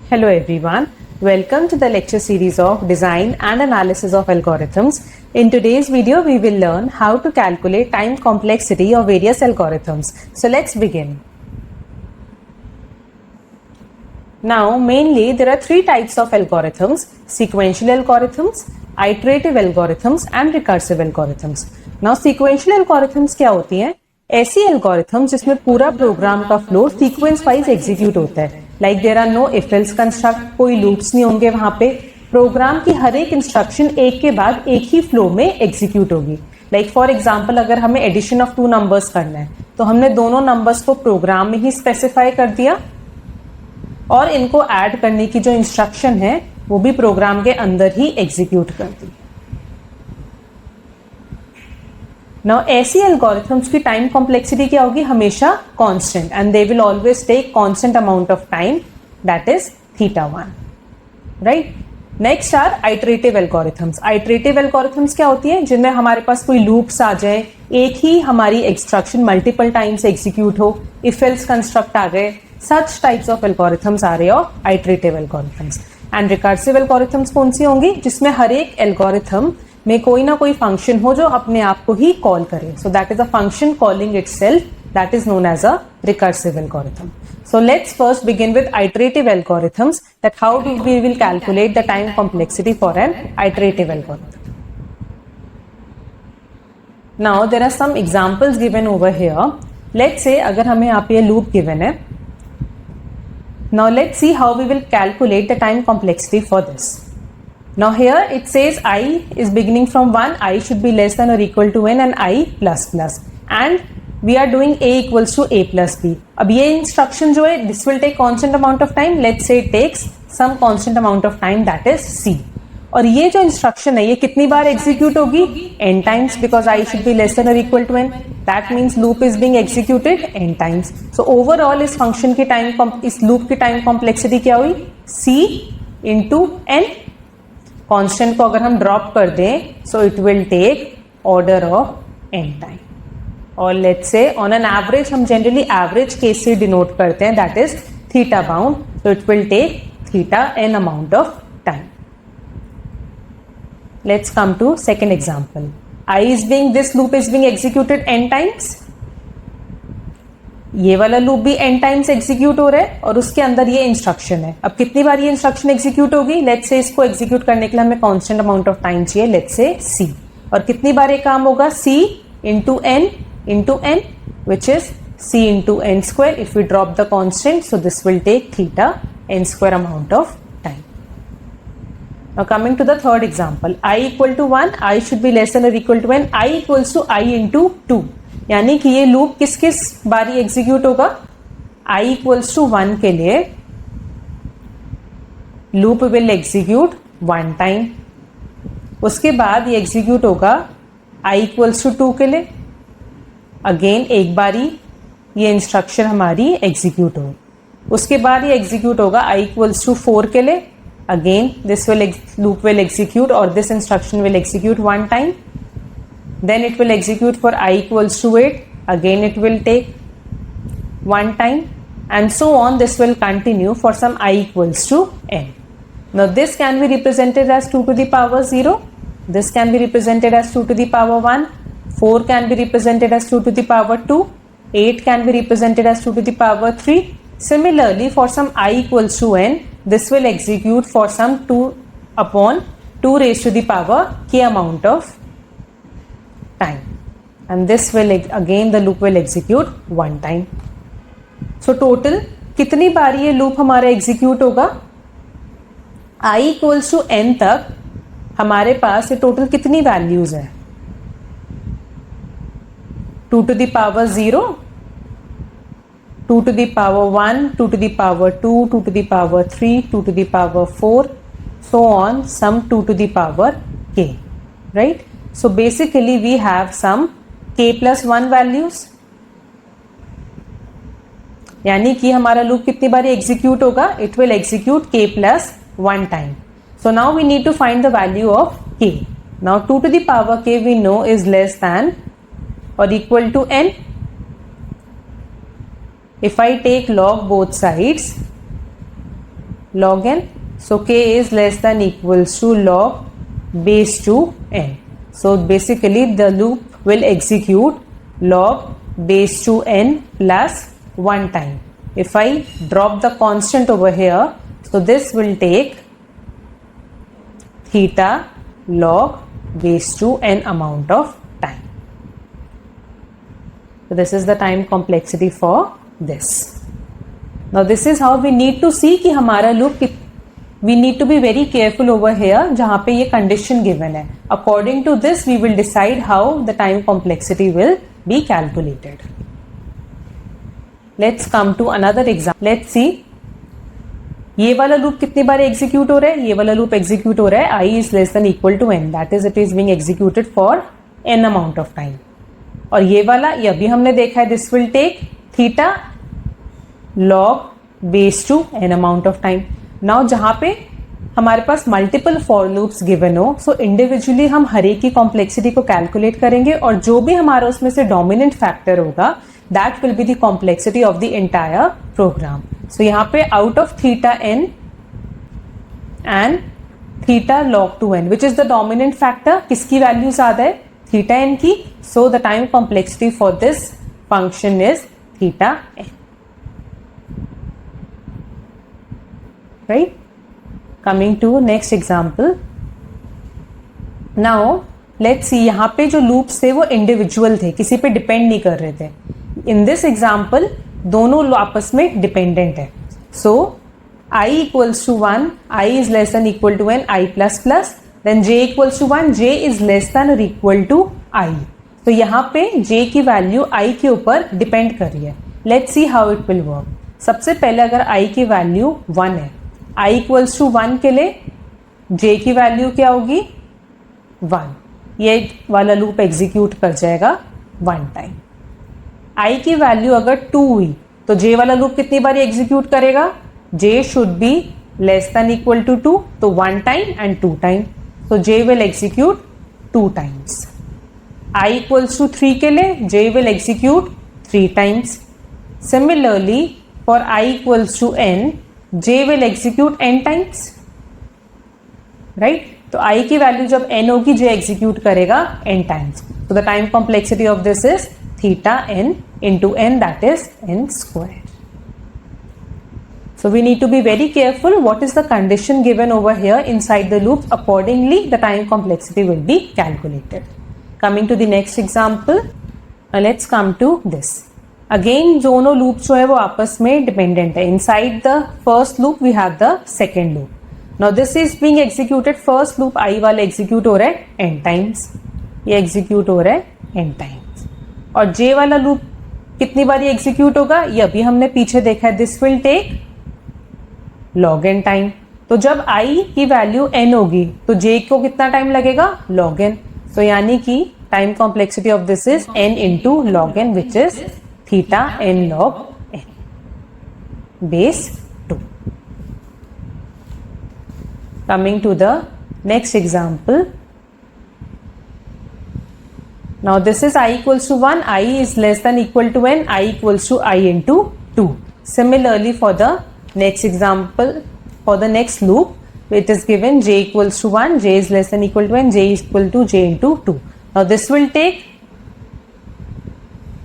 Hello everyone, welcome to the lecture series of Design and Analysis of Algorithms. In today's video, we will learn how to calculate time complexity of various algorithms. So let's begin. Now mainly there are three types of algorithms: sequential algorithms, iterative algorithms and recursive algorithms. Now sequential algorithms क्या होती हैं? ऐसी algorithms जिसमें पूरा programme का flow sequence wise execute होता है. Like there are no if else construct, कोई लूप्स नहीं होंगे वहां पे. प्रोग्राम की हर एक इंस्ट्रक्शन एक के बाद एक ही फ्लो में एग्जीक्यूट होगी. लाइक फॉर एग्जाम्पल अगर हमें एडिशन ऑफ टू नंबर्स करना है तो हमने दोनों नंबर्स को प्रोग्राम में ही स्पेसिफाई कर दिया और इनको ऐड करने की जो इंस्ट्रक्शन है वो भी प्रोग्राम के अंदर ही एग्जीक्यूट कर दी. नाउ ऐसी एल्गोरिथम्स की टाइम कॉम्प्लेक्सिटी क्या होगी? हमेशा constant, and they will always take constant amount of time, that is θ1. Right. Next are iterative algorithms. Iterative algorithms क्या होती है? जिनमें हमारे पास कोई लूप्स आ जाए, एक ही हमारी इंस्ट्रक्शन मल्टीपल टाइम्स एग्जीक्यूट हो, इफ एल्स कंस्ट्रक्ट आ गए, such types of algorithms are your iterative algorithms. And recursive algorithms कौन सी होंगी? जिसमें हर एक algorithm में कोई ना कोई function हो जो अपने आप को ही call करे. So that is a function calling itself, that is known as a recursive algorithm. So let's first begin with iterative algorithms, that how we will calculate the time complexity for an iterative algorithm. Now there are some examples given over here. Let's say अगर हमें यहाँ पे loop given है. Now let's see how we will calculate the time complexity for this. Now here it says I is beginning from 1, I should be less than or equal to n and I plus plus, and we are doing a equals to a plus b. अब ये instruction जो है this will take constant amount of time. Let's say it takes some constant amount of time, that is c. और ये जो instruction है ये कितनी बार एग्जीक्यूट होगी? n times, because i should be less than or equal to n. That means loop is being executed n times. So overall इस function की टाइम, इस लूप की टाइम कॉम्प्लेक्सिटी क्या हुई? c into n. कांस्टेंट को अगर हम drop कर दें so it will take order of n time. और let's say on an average, हम जनरली एवरेज केस से डिनोट करते हैं, that is theta bound. So it will take theta n amount of time. Let's come to second example. This loop is being executed n times. ये वाला loop भी n times execute हो रहा है और उसके अंदर ये इंस्ट्रक्शन है. अब कितनी बार ये इंस्ट्रक्शन एग्जीक्यूट होगी? लेट्स से इसको एग्जीक्यूट करने के लिए हमें कांस्टेंट अमाउंट ऑफ टाइम चाहिए, लेट्स से c. और कितनी बार ये काम होगा? c into n which is c into n square. If we drop the constant, so this will take theta n square amount of time. Now coming to the third example, I equal to 1, I should be less than or equal to n, I equals to I into 2. यानी कि ये loop किस किस बारी execute होगा? I equals to 1 के लिए loop will execute 1 time. उसके बाद ये एग्जीक्यूट होगा I equals to 2 के लिए, अगेन एक बारी ये इंस्ट्रक्शन हमारी एग्जीक्यूट हो. उसके बाद ये एग्जीक्यूट होगा I equals to 4 के लिए, again this loop will execute, or this instruction will execute 1 time. Then it will execute for I equals to 8, again it will take 1 time, and so on. This will continue for some I equals to n. Now this can be represented as 2 to the power 0, this can be represented as 2 to the power 1, 4 can be represented as 2 to the power 2, 8 can be represented as 2 to the power 3. Similarly, for some I equals to n, this will execute for some 2 upon 2 raised to the power k amount of time, and this will again the loop will execute 1 time. So total कितनी बार ये loop हमारा execute होगा? I equals to n तक हमारे पास ये total कितनी values है? 2 to the power 0, 2 to the power 1, 2 to the power 2, 2 to the power 3, 2 to the power 4, so on, some 2 to the power k, right? So basically we have some k plus 1 values. यानी कि हमारा loop कितनी बार execute होगा? It will execute k plus 1 time. So now we need to find the value of k. Now 2 to the power k we know is less than or equal to n. If I take log both sides, log n. So k is less than equals to log base 2n. So basically the loop will execute log base 2n plus 1 time. If I drop the constant over here, so this will take theta log base 2n amount of time. So this is the time complexity for this. Now this is how we need to see कि हमारा loop, we need to be very careful over here जहाँ पे ये condition given है. According to this we will decide how the time complexity will be calculated. Let's come to another example. Let's see. ये वाला loop कितनी बार execute हो रहा है? ये वाला लूप एग्जीक्यूट हो रहा है i is less than equal to n, that is it is being executed for n amount of time. और ये वाला ये अभी हमने देखा है, this will take theta log base two n amount of time. Now जहां पे हमारे पास मल्टीपल फॉर लूप्स गिवन हो, सो इंडिविजुअली हम हर एक की कॉम्प्लेक्सिटी को कैलकुलेट करेंगे और जो भी हमारा उसमें से डोमिनेंट फैक्टर होगा that will be the complexity of the entire program. So यहाँ पे out of theta n and theta log 2n, which is the dominant factor, किसकी वैल्यू ज्यादा है? theta n की. So the time complexity for this function is theta n. Right? Coming to next example. Now let's see, यहाँ पे जो loops थे वो individual थे, किसी पे depend नहीं कर रहे थे. इन दिस एग्जाम्पल दोनों आपस में डिपेंडेंट है. So i equals to 1, i is less than equal to n, i plus plus, then j equals to 1, j is less than और इक्वल टू i. तो यहाँ पे j की वैल्यू i के ऊपर डिपेंड कर रही है. Let's see how it will work. सबसे पहले अगर i की वैल्यू 1 है, i इक्वल्स टू 1 के लिए j की वैल्यू क्या होगी? 1. ये वाला लूप एग्जीक्यूट कर जाएगा 1 टाइम. i की वैल्यू अगर 2 हुई तो j वाला लूप कितनी बार एग्जीक्यूट करेगा? j should be less than equal to 2, तो 1 टाइम एंड 2 टाइम. तो j will execute 2 times. i equals to 3 के लिए j will execute 3 times. Similarly for i equals to n, j will execute n times. Right? तो i की value जब n होगी j execute करेगा n times. तो the time complexity of this is theta n into n, that is n square. So we need to be very careful what is the condition given over here inside the loop. Accordingly the time complexity will be calculated. Coming to the next example, let's come to this. Again दोनों loops जो है वो आपस में dependent है. Inside the first loop we have the second loop. Now this is being executed, first loop i वाला execute हो रहा है n times, ये execute हो रहा है n times. और j वाला लूप कितनी बार एग्जीक्यूट होगा? ये अभी हमने पीछे देखा है, this will take log n time. तो जब i की वैल्यू n होगी तो j को कितना टाइम लगेगा? log n. तो यानी कि time complexity of this is n into log n, which is theta n log n base 2. Coming to the next example. Now this is i equals to 1, i is less than equal to n, i equals to I into 2. Similarly for the next example, for the next loop, it is given j equals to 1, j is less than equal to n, j is equal to j into 2. Now this will take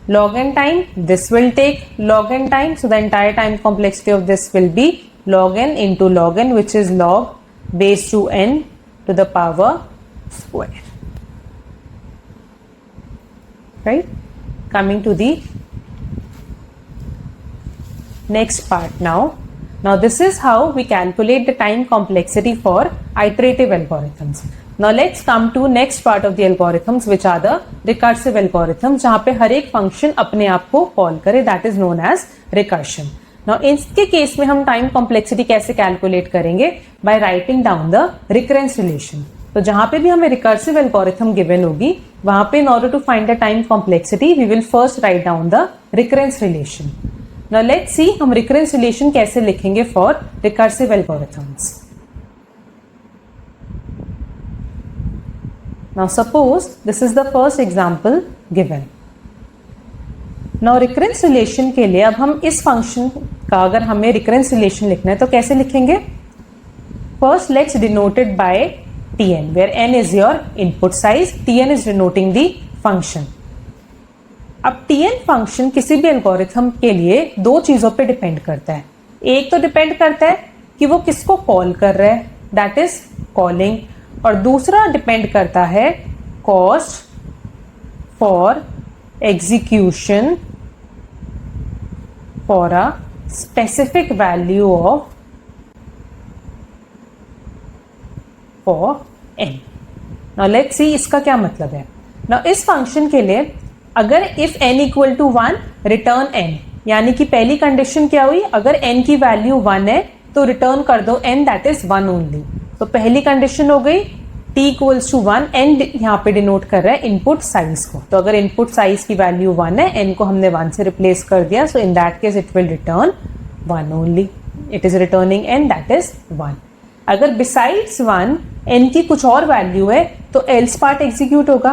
log n time, this will take log n time. So the entire time complexity of this will be log n into log n, which is log base 2n to the power square. Right? Coming to the next part now. Now this is how we calculate the time complexity for iterative algorithms. Now let's come to next part of the algorithms, which are the recursive algorithms, जहाँ पे हर एक function अपने आप को call करे, that is known as recursion. Now इसके case में हम टाइम कॉम्प्लेक्सिटी कैसे कैलकुलेट करेंगे? By writing down the recurrence relation. तो जहां पे भी हमें रिकर्सिव एल्गोरिथम गिवन होगी वहां पे in order to find the time complexity we will first write down the recurrence relation. Now let's see हम रिकरेंस रिलेशन कैसे लिखेंगे for recursive algorithms. Now suppose this is the first example given. Now recurrence relation के लिए अब हम इस function का अगर हमें रिकरेंस रिलेशन लिखना है तो कैसे लिखेंगे? First, let's denote it by Tn, where n is your input size, Tn is denoting the function. अब Tn फंक्शन किसी भी एल्गोरिथम के लिए दो चीजों पे डिपेंड करता है. एक तो डिपेंड करता है कि वो किसको कॉल कर रहा है, दैट इज कॉलिंग, और दूसरा डिपेंड करता है cost for execution for a specific value of for n. Now let's see इसका क्या मतलब है. Now इस फंक्शन के लिए अगर if n equal to 1 return n, यानी कि पहली कंडीशन क्या हुई, अगर n की वैल्यू 1 है तो रिटर्न कर दो n that is 1 only. तो पहली कंडीशन हो गई t equals to 1, n यहाँ पे डिनोट कर रहा है इनपुट साइज को. तो अगर इनपुट साइज की वैल्यू 1 है, n को हमने 1 से रिप्लेस कर दिया, so in that case it will return 1 only. It is returning n that is 1. अगर बिसाइड्स 1 n की कुछ और वैल्यू है तो एल्स पार्ट एग्जीक्यूट होगा.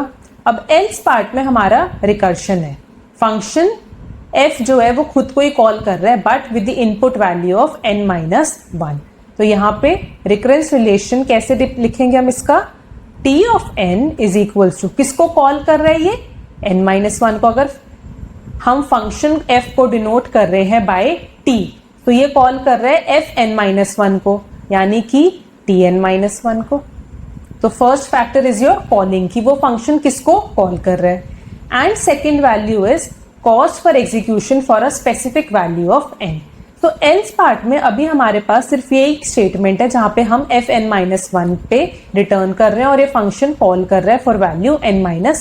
अब एल्स पार्ट में हमारा रिकर्शन है. फंक्शन f जो है वो खुद को ही कॉल कर रहा है but with the input value of n-1. तो यहाँ पे रिकरेंस रिलेशन कैसे लिखेंगे हम इसका, t of n is equals to, किसको कॉल कर रहा है ये, n-1 को. अगर हम फंक्शन f को डिनोट कर रहे हैं बाय t, तो ये कॉल कर रहा है fn-1 को, यानी कि tn-1 को. तो first factor is your calling, कि वो फंक्शन किसको कॉल कर रहा है. And second value is cost for execution for a specific value of n. तो एल्स पार्ट में अभी हमारे पास सिर्फ ये एक स्टेटमेंट है जहां पे हम fn-1 पे रिटर्न कर रहे हैं और ये फंक्शन कॉल कर रहा है फॉर वैल्यू n-1.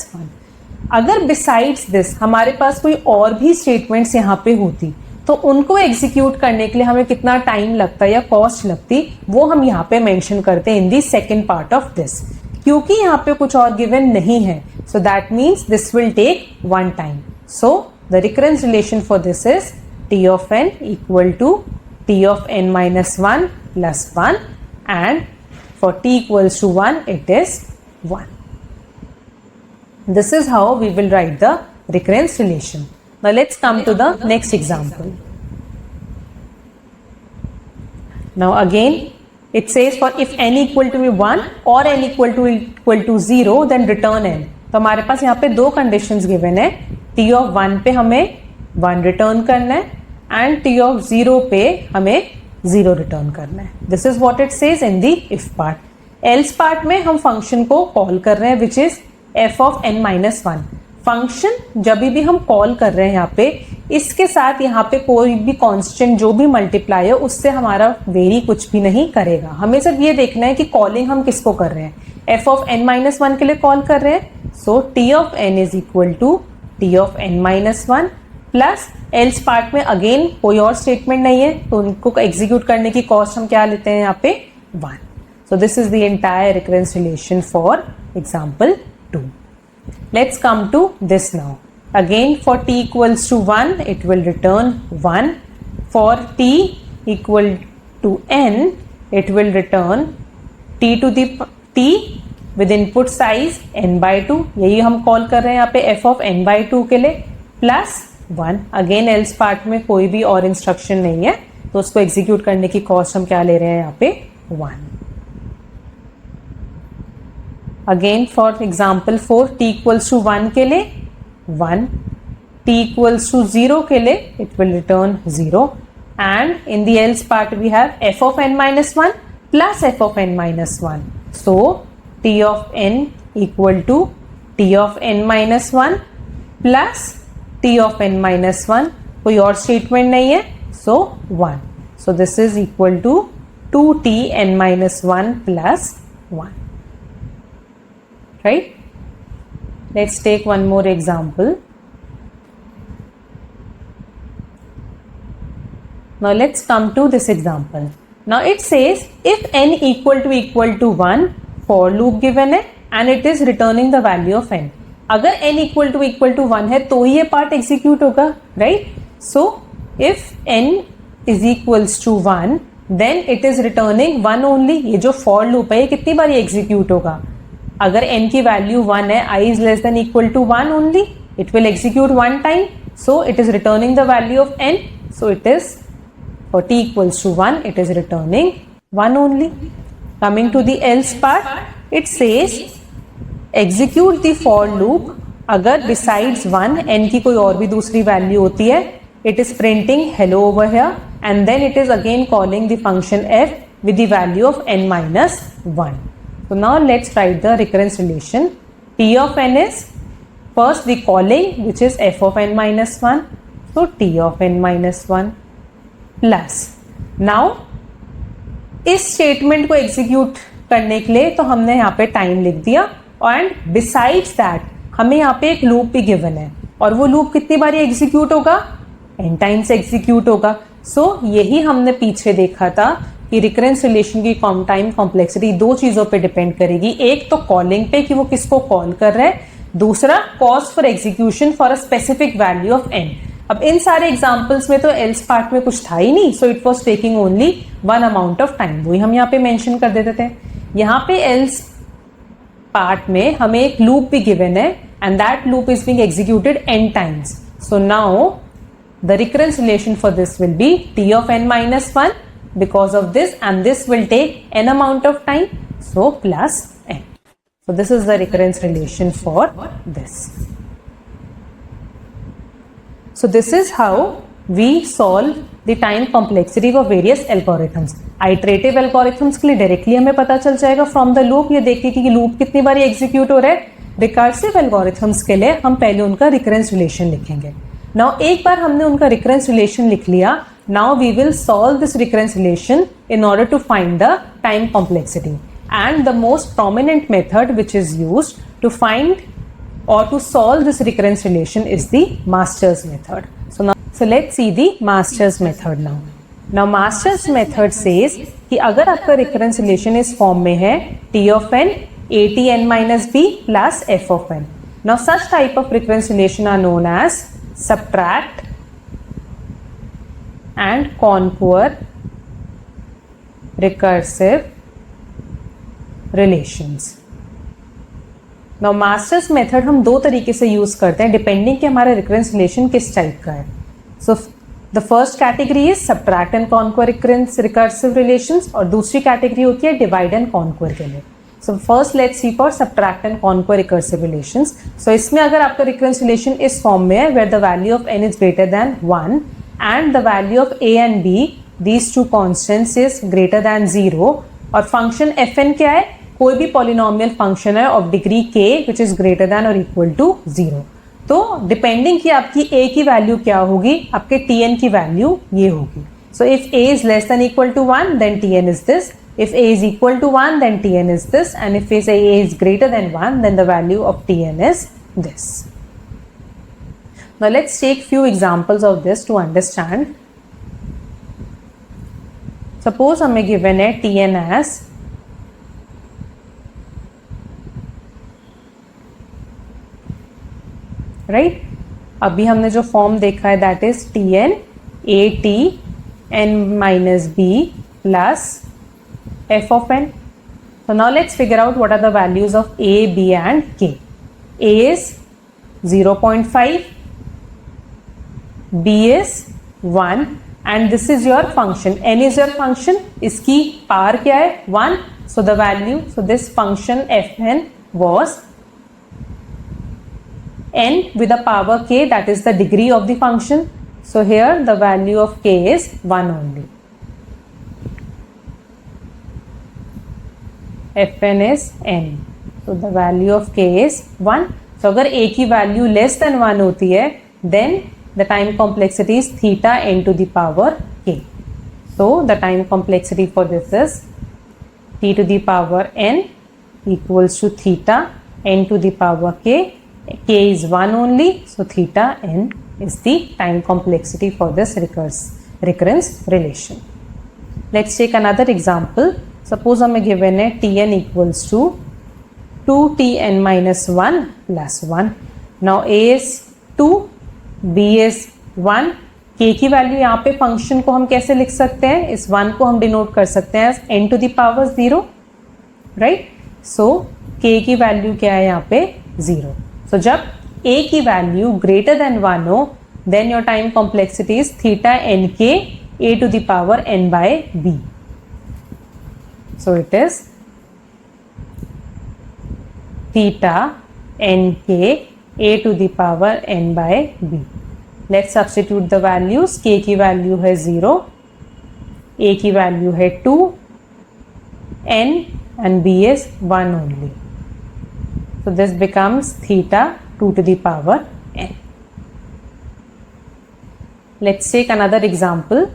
अगर बिसाइड्स दिस हमारे पास कोई और भी स्टेटमेंट्स यहाँ पे होती तो उनको एग्जीक्यूट करने के लिए हमें कितना टाइम लगता या कॉस्ट लगती, वो हम यहाँ पे मेंशन करते हैं in the second part of this. क्योंकि यहाँ पे कुछ और गिवन नहीं है, so that means this will take 1 time. So the recurrence relation for this is t of n equal to t of n-1 plus 1, and for t equals to 1 it is 1. This is how we will write the recurrence relation. Now let's come to the next example. Now again it says for if n equal to 1 or n equal to 0 then return n. तो हमारे पास यहाँ पे दो conditions given है. t of 1 पे हमें 1 return करना है एंड t of 0 पे हमें 0 रिटर्न करना है. This is what it says in the if part. Else part में हम फंक्शन को कॉल कर रहे हैं which is f of n-1. Function जब भी हम कॉल कर रहे हैं यहाँ पे, इसके साथ यहाँ पे कोई भी कांस्टेंट जो भी मल्टीप्लाई है उससे हमारा वेरी कुछ भी नहीं करेगा. हमें सिर्फ ये देखना है कि कॉलिंग हम किसको कर रहे हैं, f of n-1 के लिए कॉल कर रहे हैं. So t of n is equal to t of n-1 plus else part में अगेन कोई और स्टेटमेंट नहीं है तो उनको एग्जीक्यूट करने की कॉस्ट हम क्या लेते हैं यहाँ पे 1. So this is the entire recurrence relation for example 2. Let's come to this now. Again for t equals to 1 it will return 1. For t equal to n it will return t to the t with input size n/2. यही हम call कर रहे हैं यहाँ पे f of n/2 के लिए plus 1. Again else part में कोई भी और इंस्ट्रक्शन नहीं है तो उसको एग्जीक्यूट करने की कॉस्ट हम क्या ले रहे हैं यहाँ पे 1. Again for example 4 t equals to 1 के लिए 1, t इक्वल्स टू 0 के लिए it will return 0 and in the else part we have f of n-1 plus f of n-1. So t of n equal to t of n-1 plus t of n-1. कोई और statement नहीं है so 1. So this is equal to 2t n-1 plus 1. Right? Let's take one more example. Now let's come to this example. Now it says if n equal to 1, for loop given है and it is returning the value of n. अगर n equal to 1 है तो ये part execute होगा, right? So if n is equals to 1 then it is returning 1 only. ये जो for loop है ये कितनी बार एग्जीक्यूट होगा, अगर n की वैल्यू 1 है, i is less than equal to 1 only, it will execute 1 time, so it is returning the value of n. So it is for t equals to 1 it is returning 1 only. Coming to the else part, it says execute the for loop अगर besides 1 n की कोई और भी दूसरी value होती है, it is printing hello over here and then it is again calling the function f with the value of n minus 1. So now let's write the recurrence relation. T of n is first the calling, which is f of n minus 1, so t of n minus 1 plus. Now इस statement को execute करने के लिए तो हमने यहाँ पे time लिख दिया एंड बिसाइड्स दैट हमें यहाँ पे एक लूप भी गिवन है और वो लूप कितनी बार एग्जीक्यूट होगा, n टाइम्स एग्जीक्यूट होगा. सो यही हमने पीछे देखा था कि रिकरेंस रिलेशन की टाइम कॉम्प्लेक्सिटी दो चीजों पे डिपेंड करेगी. एक तो कॉलिंग पे कि वो किसको कॉल कर रहा है, दूसरा cost for execution for a specific value of n. अब इन सारे एग्जाम्पल्स में तो एल्स पार्ट में कुछ था ही नहीं, so it was taking only one amount of time. वही हम यहाँ पे मेंशन कर देते थे. यहाँ पे एल्स पार्ट में हमें एक लूप भी गिवन है and that loop is being executed n times. So now the recurrence relation for this will be t of n minus 1 because of this, and this will take n amount of time, so plus n. So this is the recurrence relation for this. So this is how we solve the time complexity for various algorithms. Iterative algorithms के लिए directly हमें पता चल जाएगा from the loop, ये देखिए कि loop कितनी बार एग्जीक्यूट हो रहा है. रिकर्सिव एल्गोरिथम्स के लिए हम पहले उनका रिकरेंस रिलेशन लिखेंगे. नाउ एक बार हमने उनका रिकरेंस रिलेशन लिख लिया, now we will solve this recurrence relation in order to find the time complexity. And the most prominent method which is used to find or to solve this recurrence relation is the Master's method. So let's see the Master's method now. Now Master's method says कि अगर आपका recurrence relation इस form में है t of n atn minus b plus f of n. Now such type of recurrence relation are known as subtract and conquer recursive relations. Now masters method हम दो तरीके से यूज करते हैं depending कि हमारा रिकरेंस रिलेशन किस type का है. So the first category is subtract and conquer recursive relations और दूसरी कैटेगरी होती है डिवाइड एंड कॉन्क्वर के लिए. So first let's see for subtract and conquer recursive relations. So इसमें अगर आपका रिकरेंस रिलेशन इस फॉर्म में है where the value of n is greater than 1 and the value of a and b these two constants is greater than 0 और function fn क्या है, कोई भी पॉलिनोमियल फंक्शन है of degree k which is greater than और equal to 0. तो depending कि आपकी a की वैल्यू क्या होगी, आपके tn की वैल्यू ये होगी. So if a is less than equal to 1 then tn is this, if a is equal to 1 then tn is this, and if a is greater than 1 then the value of tn is this. Now let's take few examples of this to understand. Suppose हमें given है tn as right. अभी हमने जो form देखा है that is tn at n minus b plus f of n. So now let's figure out what are the values of a, b and k. a is 0.5, b is 1 and this is your function. n is your function. इसकी power क्या है 1. So the value, so this function fn was n with a power k, that is the degree of the function. So here the value of k is 1 only. fn is n. So the value of k is 1. So अगर a की value less than 1 होती है then the time complexity is theta n to the power k. So the time complexity for this is t to the power n equals to theta n to the power k. K is 1 only, so theta n is the time complexity for this recurrence relation. Let's take another example. Suppose हमें given है tn equals to 2tn minus 1 plus 1. Now a is 2, b is 1. k की value यहाँ पे function को हम कैसे लिख सकते हैं, इस 1 को हम डिनोट कर सकते हैं n to the power 0, right. So k की वैल्यू क्या है यहाँ पे 0. So जब a की वैल्यू ग्रेटर देन 1 हो then your time complexity is theta n k a to the power n by b. So it is theta nk a to the power n by b. Let's substitute the values. k की value है 0, a की value है 2, n and b is 1 only. So this becomes theta 2 to the power n. Let's take another example.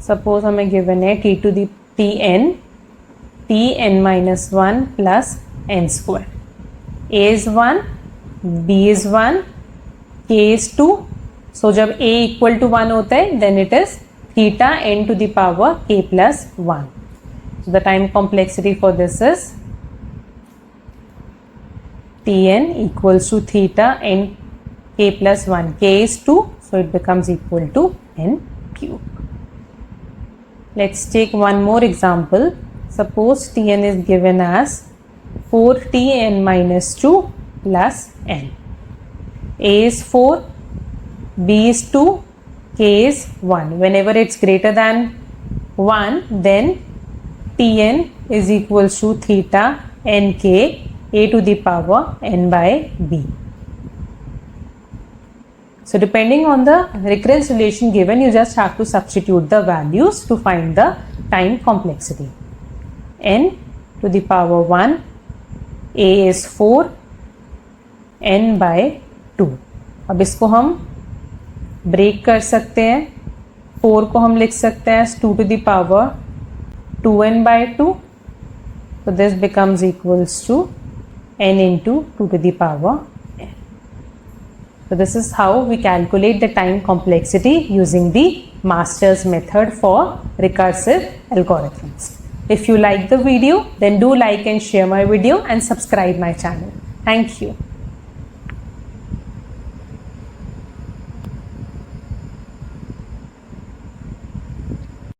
Suppose हमें given है t to the tn minus 1 plus n square. a is 1, b is 1, k is 2. So जब a equal to 1 होता है then it is theta n to the power k plus 1. So the time complexity for this is Tn equals to theta n k plus 1. K is 2, so it becomes equal to n cube. Let's take one more example. Suppose Tn is given as 4Tn minus 2 plus n. A is 4, B is 2, K is 1. Whenever it's greater than 1, then Tn is equals to theta nk a to the power n by b. So depending on the recurrence relation given, you just have to substitute the values to find the time complexity. N to the power 1, a is 4, n by 2. अब इसको हम break कर सकते हैं. 4 को हम लिख सकते हैं 2 to the power 2n by 2. So this becomes equals to n into 2 to the power n. So this is how we calculate the time complexity using the Master's method for recursive algorithms. If you like the video, then do like and share my video and subscribe my channel. Thank you.